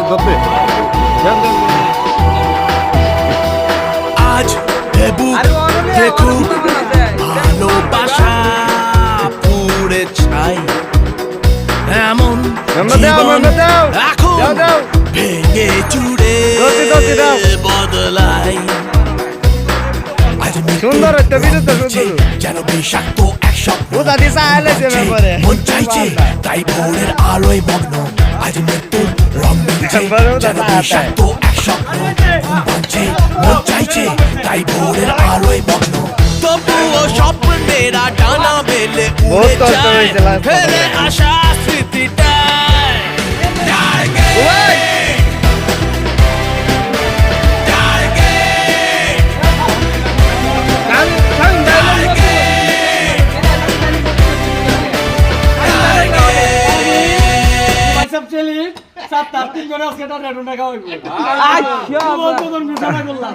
ধরবে আজ দেখুন ভালোবাসা পুড়ে ছাই এমন জীবন এখন ভেঙে চুড়ে বদলাই আজ সুন্দর একটা ভিডিও তো সুন্দর যেন বিষাক্ত এক স্বপ্ন ও দাদি চাইলে যাবে পরে মন চাইছে তাই ভোরের আলোয় মগ্ন আজ মৃত্যুর রং মিলছে যেন বিষাক্ত এক স্বপ্ন ঘুম ভাঙছে মন চাইছে তাই ভোরের আলোয় মগ্ন তবুও স্বপ্নেরা ডানা মেলে উড়ে যায় ফেলে আসা স্মৃতিটায় সাত 3 জন আজকে টাকা খাওয়াইবো আচ্ছা বলতো তোর মিশনা করলাম